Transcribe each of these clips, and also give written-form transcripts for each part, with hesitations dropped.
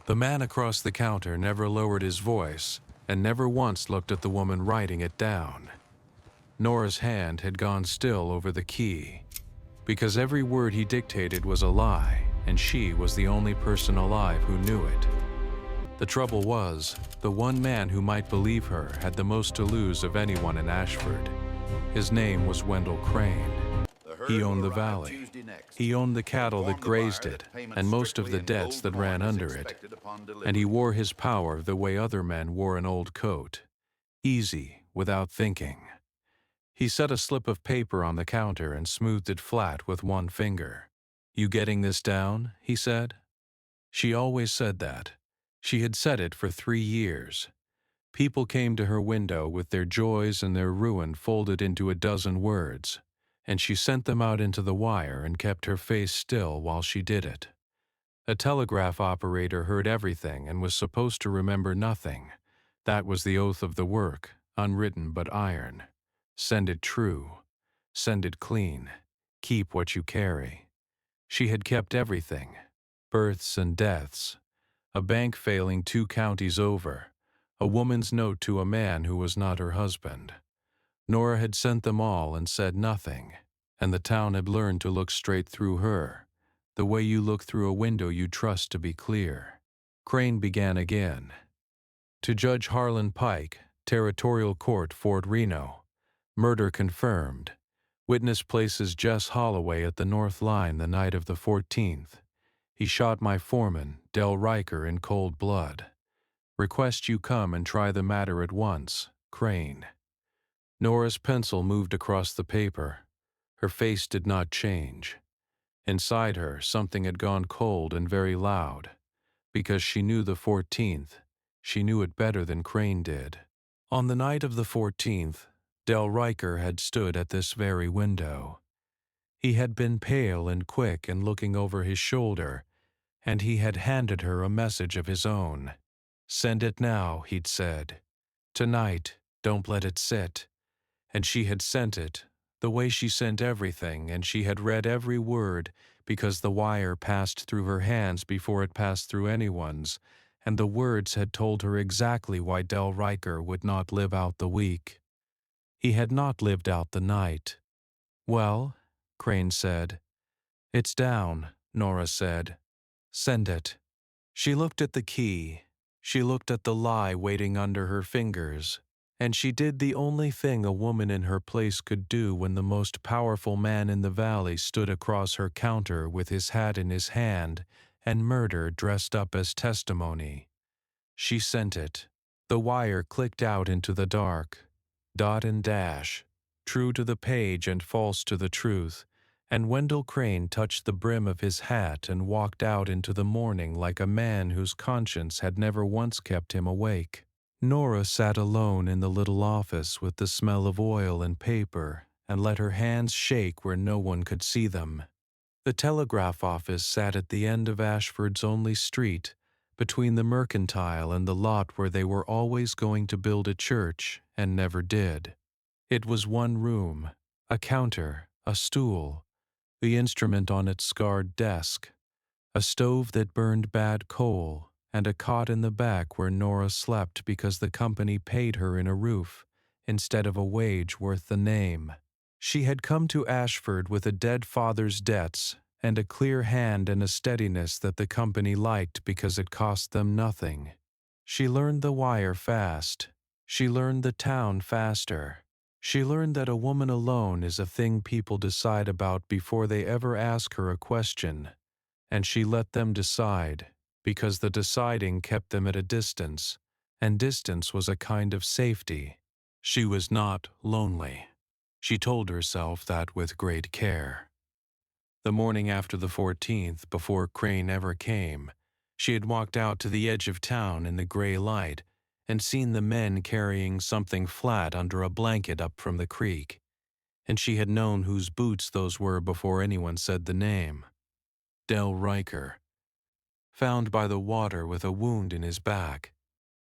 The man across the counter never lowered his voice and never once looked at the woman writing it down. Nora's hand had gone still over the key, because every word he dictated was a lie, and she was the only person alive who knew it. The trouble was, the one man who might believe her had the most to lose of anyone in Ashford. His name was Wendell Crane. He owned the valley. He owned the cattle that grazed it, and most of the debts that ran under it. And he wore his power the way other men wore an old coat, easy, without thinking. He set a slip of paper on the counter and smoothed it flat with one finger. "You getting this down?" he said. She always said that. She had said it for 3 years. People came to her window with their joys and their ruin folded into a dozen words, and she sent them out into the wire and kept her face still while she did it. A telegraph operator heard everything and was supposed to remember nothing. That was the oath of the work, unwritten but iron. Send it true. Send it clean. Keep what you carry. She had kept everything. Births and deaths. A bank failing 2 counties over. A woman's note to a man who was not her husband. Nora had sent them all and said nothing, and the town had learned to look straight through her, the way you look through a window you trust to be clear. Crane began again. To Judge Harlan Pike, Territorial Court, Fort Reno. Murder confirmed. Witness places Jess Holloway at the North Line the night of the 14th. He shot my foreman, Dell Ryker, in cold blood. Request you come and try the matter at once. Crane. Nora's pencil moved across the paper. Her face did not change. Inside her, something had gone cold and very loud. Because she knew the 14th, she knew it better than Crane did. On the night of the 14th, Dell Ryker had stood at this very window. He had been pale and quick and looking over his shoulder, and he had handed her a message of his own. "Send it now," he'd said. "Tonight, don't let it sit." And she had sent it, the way she sent everything, and she had read every word because the wire passed through her hands before it passed through anyone's, and the words had told her exactly why Dell Ryker would not live out the week. He had not lived out the night. "Well," Crane said. "It's down," Nora said. "Send it." She looked at the key. She looked at the lie waiting under her fingers. And she did the only thing a woman in her place could do when the most powerful man in the valley stood across her counter with his hat in his hand and murder dressed up as testimony. She sent it. The wire clicked out into the dark. Dot and dash. True to the page and false to the truth. And Wendell Crane touched the brim of his hat and walked out into the morning like a man whose conscience had never once kept him awake. Nora sat alone in the little office with the smell of oil and paper and let her hands shake where no one could see them. The telegraph office sat at the end of Ashford's only street, between the Mercantile and the lot where they were always going to build a church and never did. It was one room, a counter, a stool, the instrument on its scarred desk, a stove that burned bad coal, and a cot in the back where Nora slept because the company paid her in a roof instead of a wage worth the name. She had come to Ashford with a dead father's debts and a clear hand and a steadiness that the company liked because it cost them nothing. She learned the wire fast. She learned the town faster. She learned that a woman alone is a thing people decide about before they ever ask her a question, and she let them decide, because the deciding kept them at a distance, and distance was a kind of safety. She was not lonely. She told herself that with great care. The morning after the 14th, before Crane ever came, she had walked out to the edge of town in the gray light and seen the men carrying something flat under a blanket up from the creek, and she had known whose boots those were before anyone said the name. Dell Ryker, found by the water with a wound in his back,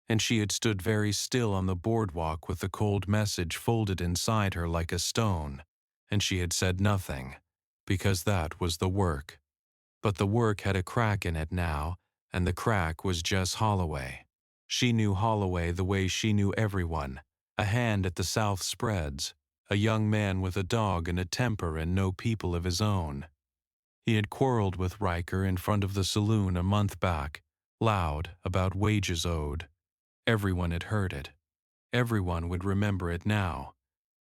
and she had stood very still on the boardwalk with the cold message folded inside her like a stone, and she had said nothing, because that was the work. But the work had a crack in it now, and the crack was Jess Holloway. She knew Holloway the way she knew everyone, a hand at the South spreads, a young man with a dog and a temper and no people of his own. He had quarreled with Ryker in front of the saloon a month back, loud, about wages owed. Everyone had heard it. Everyone would remember it now.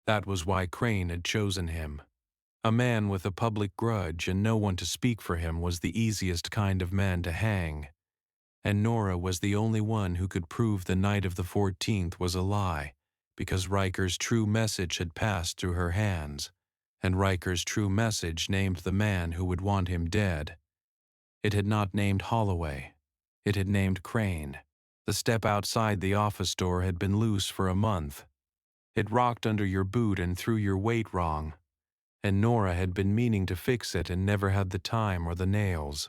That was why Crane had chosen him. A man with a public grudge and no one to speak for him was the easiest kind of man to hang. And Nora was the only one who could prove the night of the 14th was a lie, because Ryker's true message had passed through her hands, and Ryker's true message named the man who would want him dead. It had not named Holloway. It had named Crane. The step outside the office door had been loose for a month. It rocked under your boot and threw your weight wrong, and Nora had been meaning to fix it and never had the time or the nails.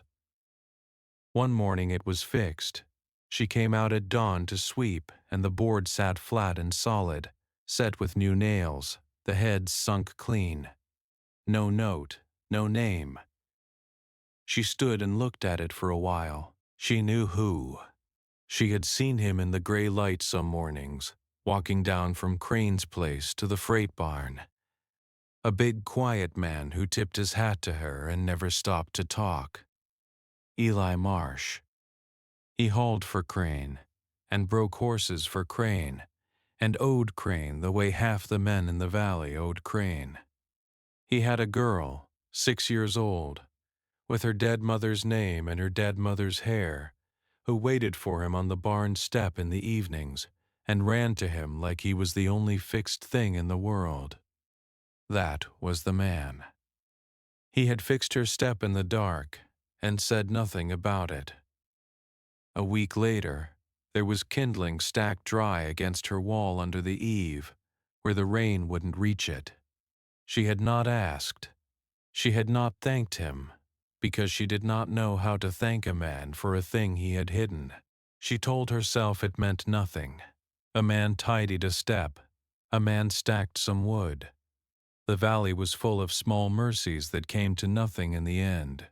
One morning it was fixed. She came out at dawn to sweep, and the board sat flat and solid, set with new nails, the heads sunk clean. No note, no name. She stood and looked at it for a while. She knew who. She had seen him in the gray light some mornings, walking down from Crane's place to the freight barn. A big, quiet man who tipped his hat to her and never stopped to talk. Eli Marsh. He hauled for Crane, and broke horses for Crane, and owed Crane the way half the men in the valley owed Crane. He had a girl, 6 years old, with her dead mother's name and her dead mother's hair, who waited for him on the barn step in the evenings and ran to him like he was the only fixed thing in the world. That was the man. He had fixed her step in the dark and said nothing about it. A week later, there was kindling stacked dry against her wall under the eave, where the rain wouldn't reach it. She had not asked. She had not thanked him, because she did not know how to thank a man for a thing he had hidden. She told herself it meant nothing. A man tidied a step. A man stacked some wood. The valley was full of small mercies that came to nothing in the end.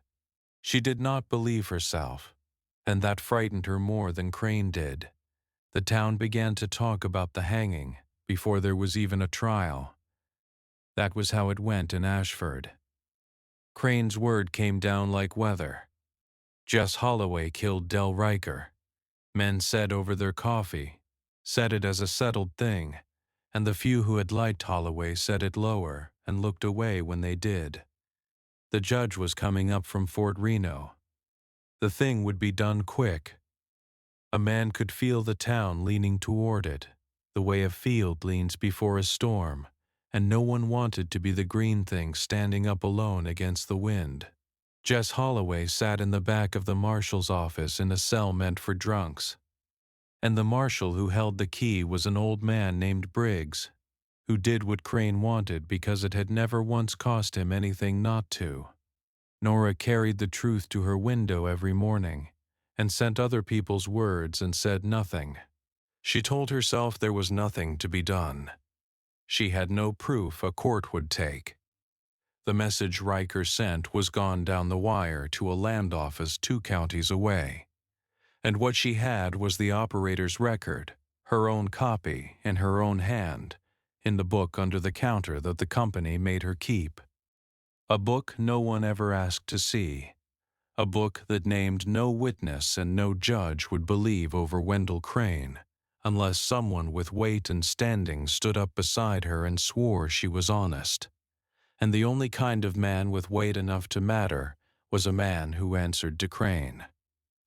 She did not believe herself, and that frightened her more than Crane did. The town began to talk about the hanging before there was even a trial. That was how it went in Ashford. Crane's word came down like weather. Jess Holloway killed Dell Ryker. Men said over their coffee, said it as a settled thing, and the few who had liked Holloway said it lower and looked away when they did. The judge was coming up from Fort Reno. The thing would be done quick. A man could feel the town leaning toward it, the way a field leans before a storm, and no one wanted to be the green thing standing up alone against the wind. Jess Holloway sat in the back of the marshal's office in a cell meant for drunks, and the marshal who held the key was an old man named Briggs, who did what Crane wanted because it had never once cost him anything not to. Nora carried the truth to her window every morning, and sent other people's words and said nothing. She told herself there was nothing to be done. She had no proof a court would take. The message Ryker sent was gone down the wire to a land office 2 counties away. And what she had was the operator's record, her own copy, in her own hand, in the book under the counter that the company made her keep. A book no one ever asked to see. A book that named no witness and no judge would believe over Wendell Crane, unless someone with weight and standing stood up beside her and swore she was honest. And the only kind of man with weight enough to matter was a man who answered to Crane.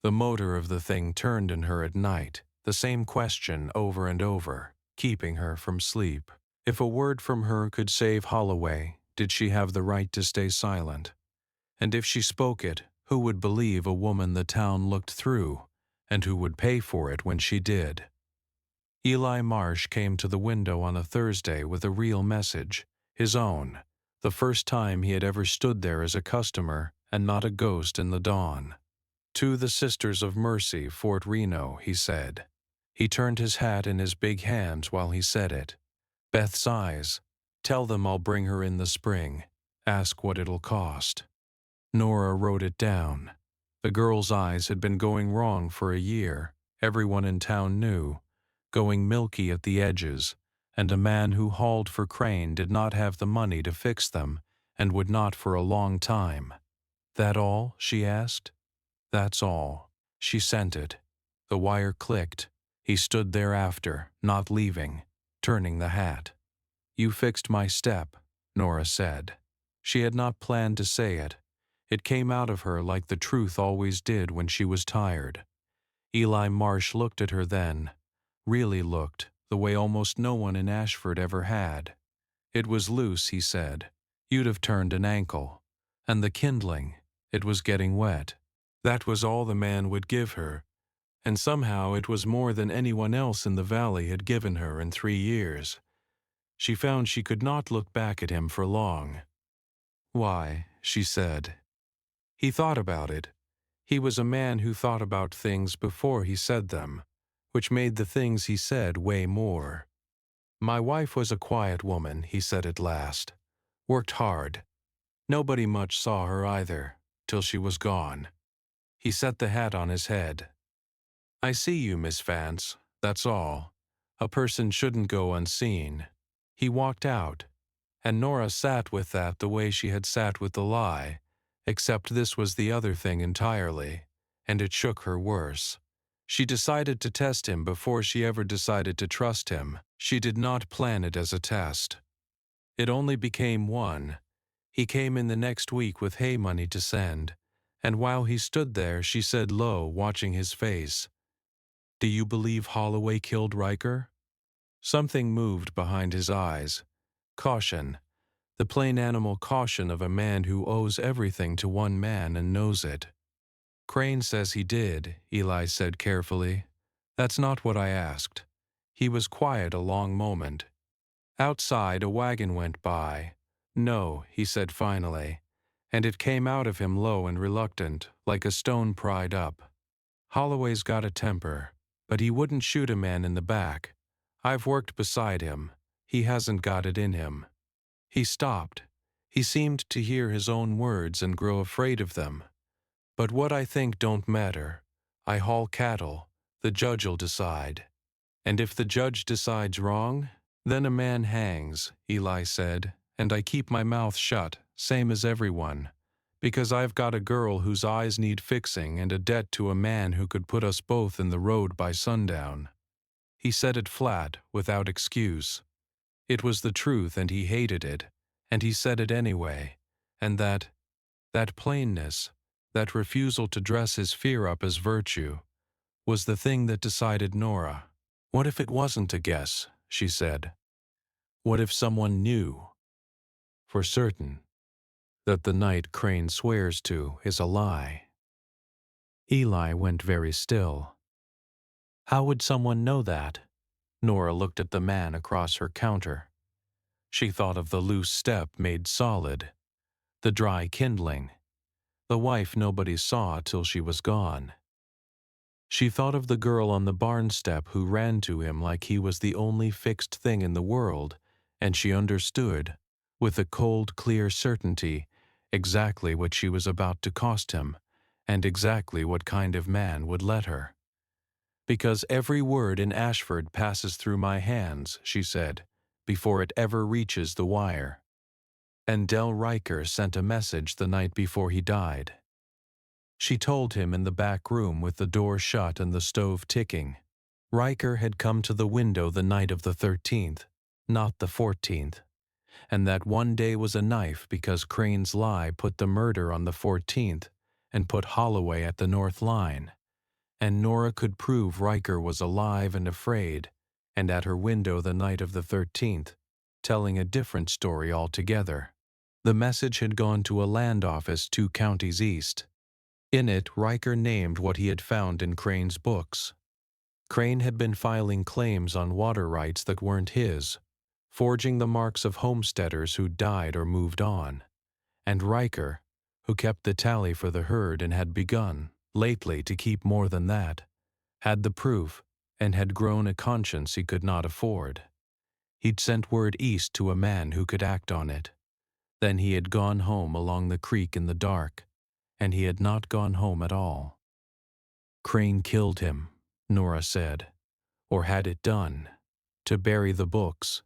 The motor of the thing turned in her at night, the same question over and over, keeping her from sleep. If a word from her could save Holloway, did she have the right to stay silent? And if she spoke it, who would believe a woman the town looked through, and who would pay for it when she did? Eli Marsh came to the window on a Thursday with a real message, his own, the first time he had ever stood there as a customer and not a ghost in the dawn. "To the Sisters of Mercy, Fort Reno," he said. He turned his hat in his big hands while he said it. "Beth's eyes. Tell them I'll bring her in the spring. Ask what it'll cost." Nora wrote it down. The girl's eyes had been going wrong for a year, everyone in town knew, going milky at the edges, and a man who hauled for Crane did not have the money to fix them, and would not for a long time. "That all?" she asked. "That's all." She sent it. The wire clicked. He stood there after, not leaving, turning the hat. "You fixed my step," Nora said. She had not planned to say it. It came out of her like the truth always did when she was tired. Eli Marsh looked at her then, really looked, the way almost no one in Ashford ever had. "It was loose," he said. "You'd have turned an ankle. And the kindling, it was getting wet." That was all the man would give her, and somehow it was more than anyone else in the valley had given her in 3 years. She found she could not look back at him for long. "Why?" she said. He thought about it. He was a man who thought about things before he said them, which made the things he said weigh more. "My wife was a quiet woman," he said at last. "Worked hard. Nobody much saw her either, till she was gone." He set the hat on his head. "I see you, Miss Vance, that's all. A person shouldn't go unseen." He walked out, and Nora sat with that the way she had sat with the lie, except this was the other thing entirely, and it shook her worse. She decided to test him before she ever decided to trust him. She did not plan it as a test. It only became one. He came in the next week with hay money to send, and while he stood there she said low, watching his face, "Do you believe Holloway killed Ryker?" Something moved behind his eyes. Caution. The plain animal caution of a man who owes everything to one man and knows it. "Crane says he did," Eli said carefully. "That's not what I asked." He was quiet a long moment. Outside, a wagon went by. "No," he said finally, and it came out of him low and reluctant, like a stone pried up. "Holloway's got a temper, but he wouldn't shoot a man in the back. I've worked beside him. He hasn't got it in him." He stopped. He seemed to hear his own words and grow afraid of them. "But what I think don't matter. I haul cattle. The judge'll decide." "And if the judge decides wrong, then a man hangs," Eli said, "and I keep my mouth shut, same as everyone, because I've got a girl whose eyes need fixing and a debt to a man who could put us both in the road by sundown." He said it flat, without excuse. It was the truth and he hated it, and he said it anyway, and that plainness, that refusal to dress his fear up as virtue, was the thing that decided Nora. "What if it wasn't a guess?" she said. "What if someone knew, for certain, that the night Crane swears to is a lie?" Eli went very still. "How would someone know that?" Nora looked at the man across her counter. She thought of the loose step made solid, the dry kindling, the wife nobody saw till she was gone. She thought of the girl on the barn step who ran to him like he was the only fixed thing in the world, and she understood, with a cold, clear certainty, exactly what she was about to cost him, and exactly what kind of man would let her. "Because every word in Ashford passes through my hands," she said, "before it ever reaches the wire." And Dell Ryker sent a message the night before he died. She told him in the back room with the door shut and the stove ticking. Ryker had come to the window the night of the 13th, not the 14th, and that one day was a knife because Crane's lie put the murder on the 14th and put Holloway at the north line. And Nora could prove Ryker was alive and afraid, and at her window the night of the 13th, telling a different story altogether. The message had gone to a land office 2 counties east. In it, Ryker named what he had found in Crane's books. Crane had been filing claims on water rights that weren't his, forging the marks of homesteaders who died or moved on. And Ryker, who kept the tally for the herd and had begun, lately, to keep more than that, had the proof and had grown a conscience he could not afford. He'd sent word east to a man who could act on it. Then he had gone home along the creek in the dark. and he had not gone home at all. Crane killed him, Nora said, or had it done, to bury the books,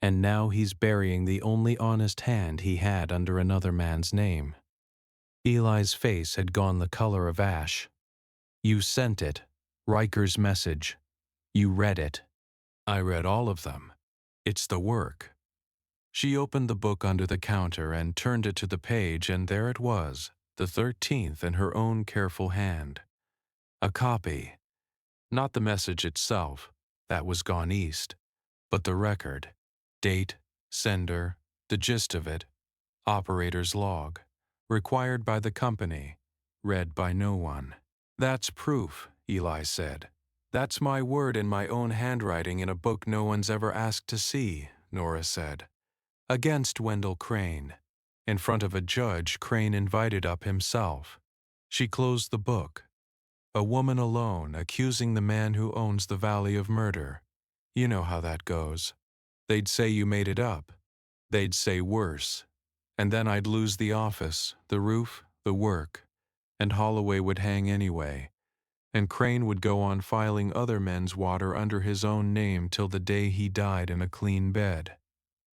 and now he's burying the only honest hand he had under another man's name. Eli's face had gone the color of ash. You sent it, Ryker's message. You read it. I read all of them. It's the work. She opened the book under the counter and turned it to the page, and there it was, the 13th in her own careful hand. A copy. Not the message itself, that was gone east, but the record. Date, sender, the gist of it, operator's log, required by the company, read by no one. That's proof, Eli said. That's my word in my own handwriting in a book no one's ever asked to see, Nora said. Against Wendell Crane. In front of a judge, Crane invited up himself. She closed the book. A woman alone accusing the man who owns the Valley of Murder. You know how that goes. They'd say you made it up. They'd say worse. And then I'd lose the office, the roof, the work. And Holloway would hang anyway. And Crane would go on filing other men's water under his own name till the day he died in a clean bed.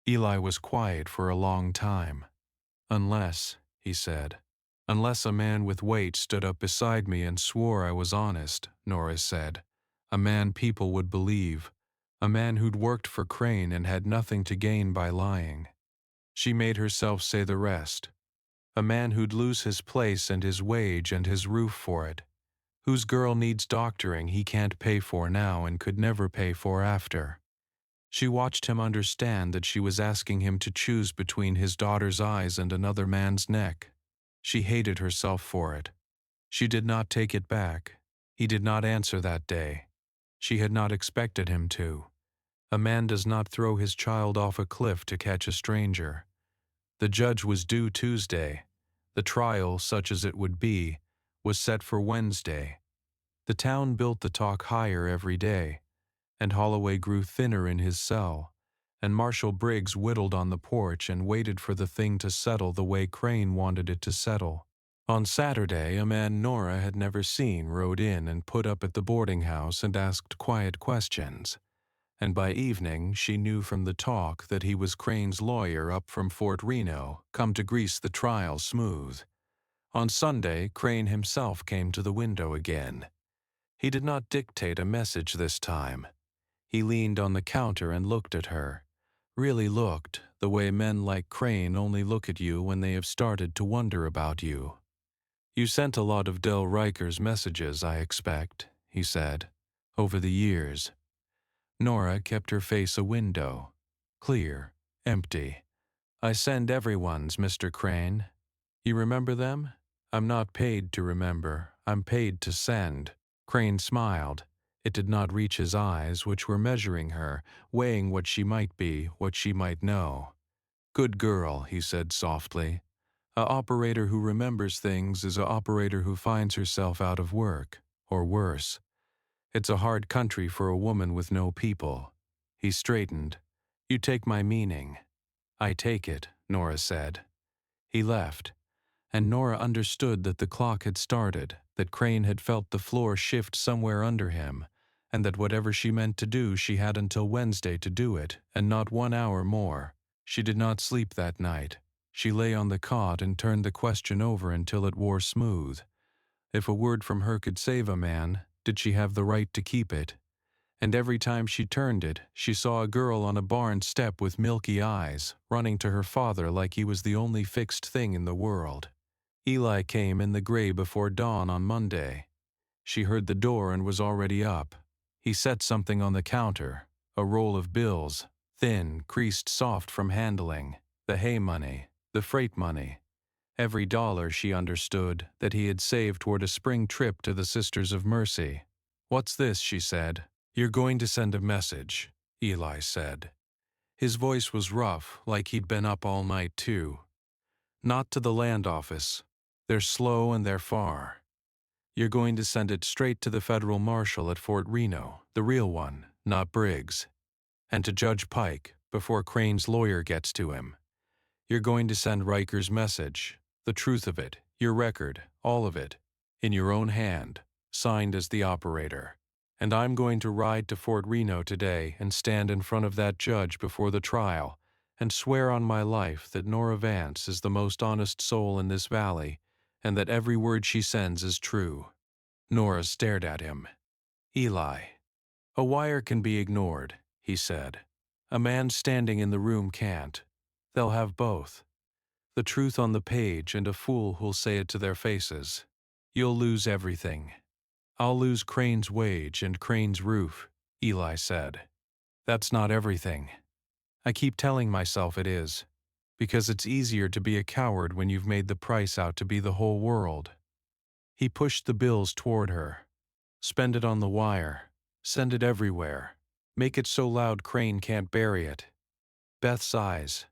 Eli was quiet for a long time. Unless, he said, unless a man with weight stood up beside me and swore I was honest, Nora said. A man people would believe. A man who'd worked for Crane and had nothing to gain by lying. She made herself say the rest. A man who'd lose his place and his wage and his roof for it. Whose girl needs doctoring he can't pay for now and could never pay for after. She watched him understand that she was asking him to choose between his daughter's eyes and another man's neck. She hated herself for it. She did not take it back. He did not answer that day. She had not expected him to. A man does not throw his child off a cliff to catch a stranger. The judge was due Tuesday. The trial, such as it would be, was set for Wednesday. The town built the talk higher every day, and Holloway grew thinner in his cell, and Marshal Briggs whittled on the porch and waited for the thing to settle the way Crane wanted it to settle. On Saturday, a man Nora had never seen rode in and put up at the boarding house and asked quiet questions, and by evening she knew from the talk that he was Crane's lawyer up from Fort Reno, come to grease the trial smooth. On Sunday, Crane himself came to the window again. He did not dictate a message this time. He leaned on the counter and looked at her. Really looked, the way men like Crane only look at you when they have started to wonder about you. You sent a lot of Dell Ryker's messages, I expect, he said, over the years. Nora kept her face a window. Clear, empty. I send everyone's, Mr. Crane. You remember them? I'm not paid to remember. I'm paid to send. Crane smiled. It did not reach his eyes, which were measuring her, weighing what she might be, what she might know. Good girl, he said softly. A operator who remembers things is a operator who finds herself out of work, or worse. It's a hard country for a woman with no people. He straightened. You take my meaning. I take it, Nora said. He left, and Nora understood that the clock had started, that Crane had felt the floor shift somewhere under him, and that whatever she meant to do she had until Wednesday to do it, and not 1 hour more. She did not sleep that night. She lay on the cot and turned the question over until it wore smooth. If a word from her could save a man, did she have the right to keep it? And every time she turned it, she saw a girl on a barn step with milky eyes, running to her father like he was the only fixed thing in the world. Eli came in the gray before dawn on Monday. She heard the door and was already up. He set something on the counter, a roll of bills, thin, creased soft from handling, the hay money, the freight money. Every dollar, she understood, that he had saved toward a spring trip to the Sisters of Mercy. What's this, she said. You're going to send a message, Eli said. His voice was rough, like he'd been up all night too. Not to the land office. They're slow and they're far. You're going to send it straight to the federal marshal at Fort Reno, the real one, not Briggs. And to Judge Pike, before Crane's lawyer gets to him. You're going to send Ryker's message, the truth of it, your record, all of it, in your own hand, signed as the operator. And I'm going to ride to Fort Reno today and stand in front of that judge before the trial and swear on my life that Nora Vance is the most honest soul in this valley and that every word she sends is true." Nora stared at him. "Eli, a wire can be ignored," he said. "A man standing in the room can't. They'll have both. The truth on the page and a fool who'll say it to their faces. You'll lose everything." "I'll lose Crane's wage and Crane's roof," Eli said. "That's not everything. I keep telling myself it is, because it's easier to be a coward when you've made the price out to be the whole world." He pushed the bills toward her. "Spend it on the wire. Send it everywhere. Make it so loud Crane can't bury it. Beth's eyes.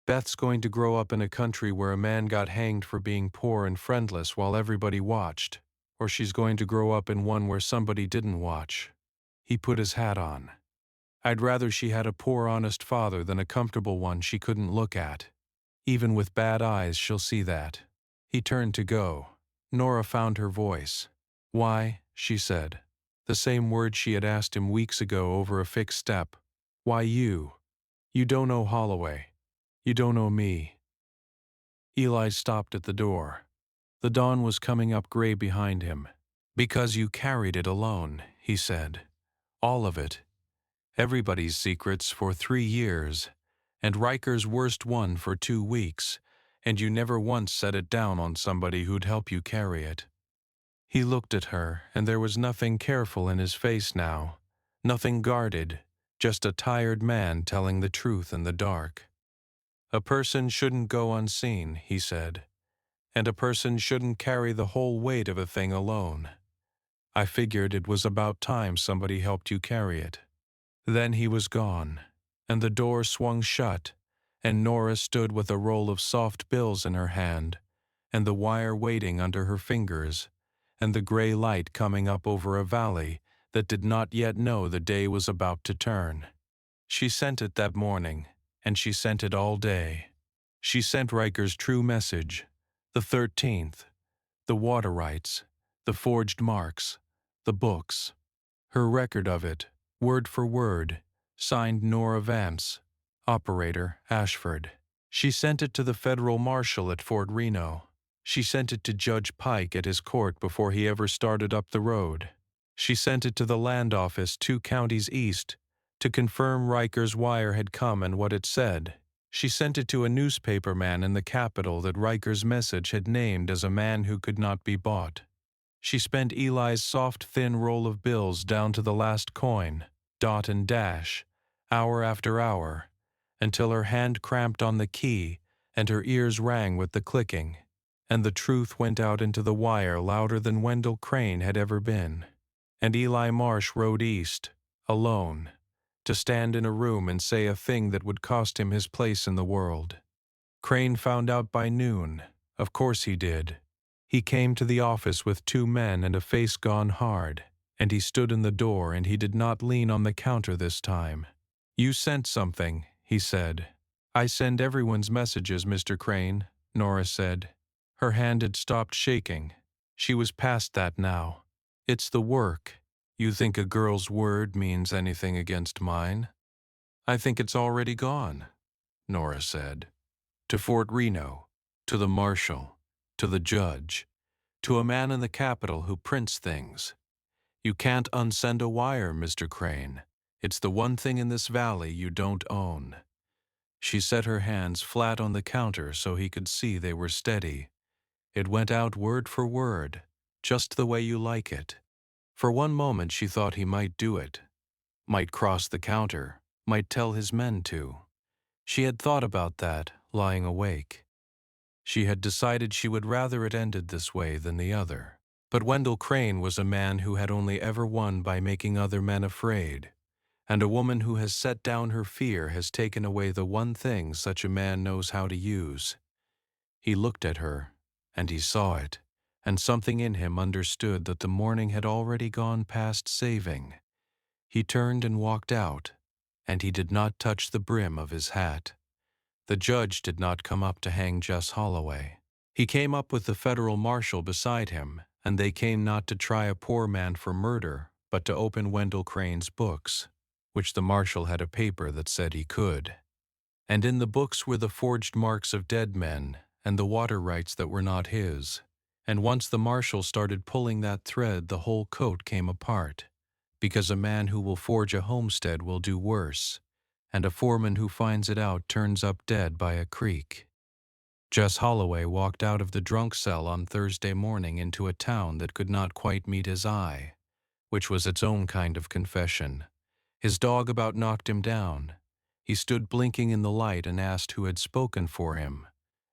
Beth's going to grow up in a country where a man got hanged for being poor and friendless while everybody watched, or she's going to grow up in one where somebody didn't watch." He put his hat on. "I'd rather she had a poor honest father than a comfortable one she couldn't look at. Even with bad eyes she'll see that." He turned to go. Nora found her voice. "Why," she said, the same word she had asked him weeks ago over a fixed step. "Why you? You don't know Holloway. You don't know me." Eli stopped at the door. The dawn was coming up gray behind him. "Because you carried it alone," he said. "All of it. Everybody's secrets for 3 years, and Ryker's worst one for 2 weeks, and you never once set it down on somebody who'd help you carry it." He looked at her, and there was nothing careful in his face now, nothing guarded, just a tired man telling the truth in the dark. "A person shouldn't go unseen," he said, "and a person shouldn't carry the whole weight of a thing alone. I figured it was about time somebody helped you carry it." Then he was gone, and the door swung shut, and Nora stood with a roll of soft bills in her hand, and the wire waiting under her fingers, and the gray light coming up over a valley that did not yet know the day was about to turn. She sent it that morning, and she sent it all day. She sent Ryker's true message, the 13th, the water rights, the forged marks, the books. Her record of it, word for word, signed Nora Vance, operator, Ashford. She sent it to the federal marshal at Fort Reno. She sent it to Judge Pike at his court before he ever started up the road. She sent it to the land office 2 counties east to confirm Ryker's wire had come and what it said. She sent it to a newspaper man in the capital that Ryker's message had named as a man who could not be bought. She spent Eli's soft, thin roll of bills down to the last coin, dot and dash, hour after hour, until her hand cramped on the key and her ears rang with the clicking, and the truth went out into the wire louder than Wendell Crane had ever been. And Eli Marsh rode east, alone, to stand in a room and say a thing that would cost him his place in the world. Crane found out by noon. Of course he did. He came to the office with 2 men and a face gone hard, and he stood in the door and he did not lean on the counter this time. "You sent something," he said. "I send everyone's messages, Mr. Crane," Nora said. Her hand had stopped shaking. She was past that now. "It's the work. You think a girl's word means anything against mine?" "I think it's already gone," Nora said. "To Fort Reno, to the marshal, to the judge, to a man in the Capitol who prints things. You can't unsend a wire, Mr. Crane. It's the one thing in this valley you don't own." She set her hands flat on the counter so he could see they were steady. "It went out word for word, just the way you like it." For one moment she thought he might do it, might cross the counter, might tell his men to. She had thought about that, lying awake. She had decided she would rather it ended this way than the other. But Wendell Crane was a man who had only ever won by making other men afraid, and a woman who has set down her fear has taken away the one thing such a man knows how to use. He looked at her, and he saw it, and something in him understood that the morning had already gone past saving. He turned and walked out, and he did not touch the brim of his hat. The judge did not come up to hang Jess Holloway. He came up with the federal marshal beside him, and they came not to try a poor man for murder, but to open Wendell Crane's books, which the marshal had a paper that said he could. And in the books were the forged marks of dead men, and the water rights that were not his. And once the marshal started pulling that thread, the whole coat came apart, because a man who will forge a homestead will do worse, and a foreman who finds it out turns up dead by a creek. Jess Holloway walked out of the drunk cell on Thursday morning into a town that could not quite meet his eye, which was its own kind of confession. His dog about knocked him down. He stood blinking in the light and asked who had spoken for him,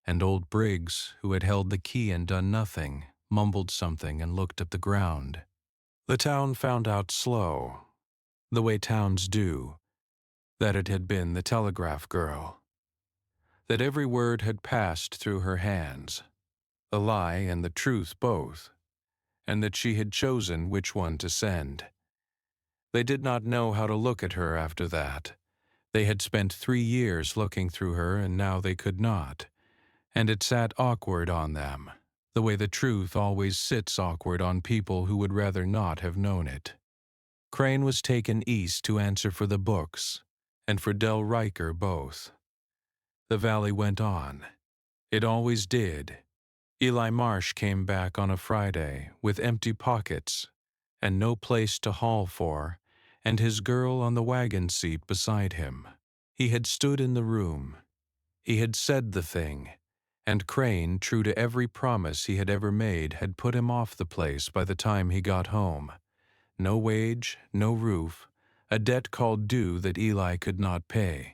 and old Briggs, who had held the key and done nothing, mumbled something and looked at the ground. The town found out slow, the way towns do, that it had been the telegraph girl, that every word had passed through her hands, the lie and the truth both, and that she had chosen which one to send. They did not know how to look at her after that. They had spent 3 years looking through her, and now they could not, and it sat awkward on them, the way the truth always sits awkward on people who would rather not have known it. Crane was taken east to answer for the books, and for Dell Ryker both. The valley went on. It always did. Eli Marsh came back on a Friday with empty pockets and no place to haul for, and his girl on the wagon seat beside him. He had stood in the room. He had said the thing, and Crane, true to every promise he had ever made, had put him off the place by the time he got home. No wage, no roof, a debt called due that Eli could not pay.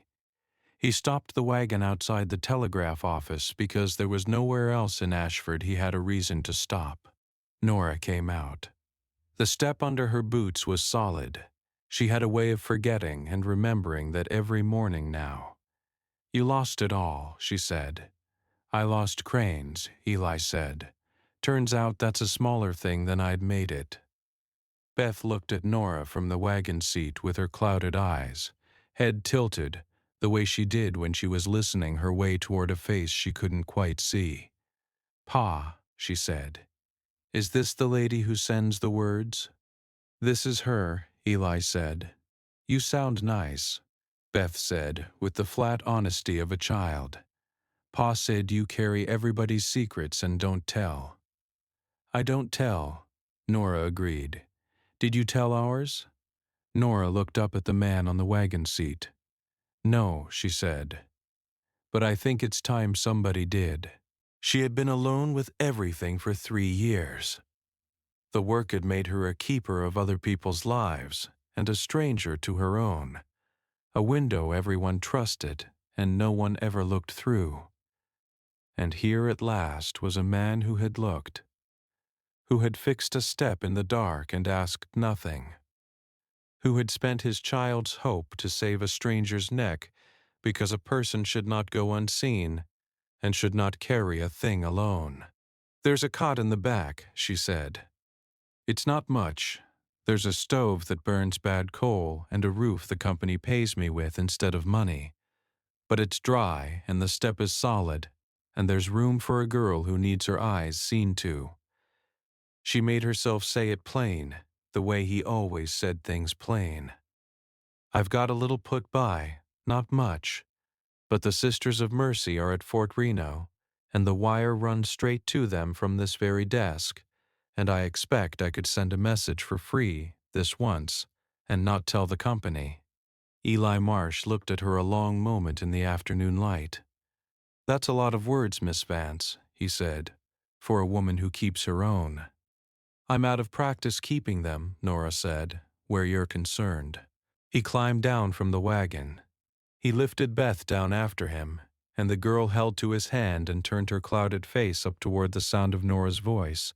He stopped the wagon outside the telegraph office because there was nowhere else in Ashford he had a reason to stop. Nora came out. The step under her boots was solid. She had a way of forgetting and remembering that every morning now. "You lost it all," she said. "I lost Crane's," Eli said. "Turns out that's a smaller thing than I'd made it." Beth looked at Nora from the wagon seat with her clouded eyes, head tilted, the way she did when she was listening her way toward a face she couldn't quite see. "Pa," she said, "is this the lady who sends the words?" "This is her," Eli said. "You sound nice," Beth said, with the flat honesty of a child. "Pa said you carry everybody's secrets and don't tell." "I don't tell," Nora agreed. "Did you tell ours?" Nora looked up at the man on the wagon seat. "No," she said. "But I think it's time somebody did." She had been alone with everything for 3 years. The work had made her a keeper of other people's lives and a stranger to her own, a window everyone trusted and no one ever looked through. And here at last was a man who had looked, who had fixed a step in the dark and asked nothing, who had spent his child's hope to save a stranger's neck because a person should not go unseen and should not carry a thing alone. "There's a cot in the back," she said. "It's not much. There's a stove that burns bad coal and a roof the company pays me with instead of money. But it's dry and the step is solid, and there's room for a girl who needs her eyes seen to." She made herself say it plain, the way he always said things plain. "I've got a little put by, not much, but the Sisters of Mercy are at Fort Reno, and the wire runs straight to them from this very desk, and I expect I could send a message for free, this once, and not tell the company." Eli Marsh looked at her a long moment in the afternoon light. "That's a lot of words, Miss Vance," he said, "for a woman who keeps her own." "I'm out of practice keeping them," Nora said, "where you're concerned." He climbed down from the wagon. He lifted Beth down after him, and the girl held to his hand and turned her clouded face up toward the sound of Nora's voice,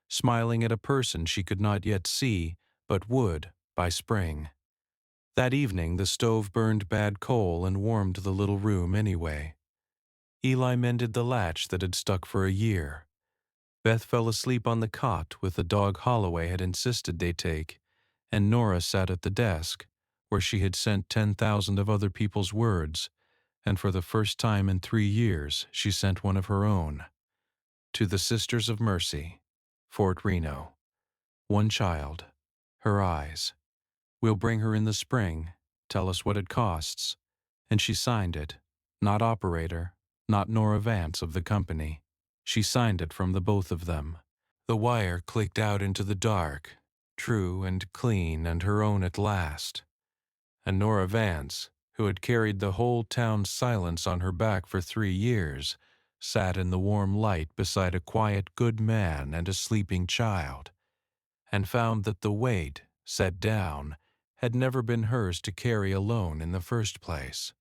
smiling at a person she could not yet see, but would, by spring. That evening the stove burned bad coal and warmed the little room anyway. Eli mended the latch that had stuck for a year. Beth fell asleep on the cot with the dog Holloway had insisted they take, and Nora sat at the desk, where she had sent 10,000 of other people's words, and for the first time in 3 years she sent one of her own. To the Sisters of Mercy, Fort Reno. One child. Her eyes. We'll bring her in the spring. Tell us what it costs. And she signed it. Not operator, not Nora Vance of the company. She signed it from the both of them. The wire clicked out into the dark, true and clean and her own at last. And Nora Vance, who had carried the whole town's silence on her back for 3 years, sat in the warm light beside a quiet good man and a sleeping child, and found that the weight, set down, had never been hers to carry alone in the first place.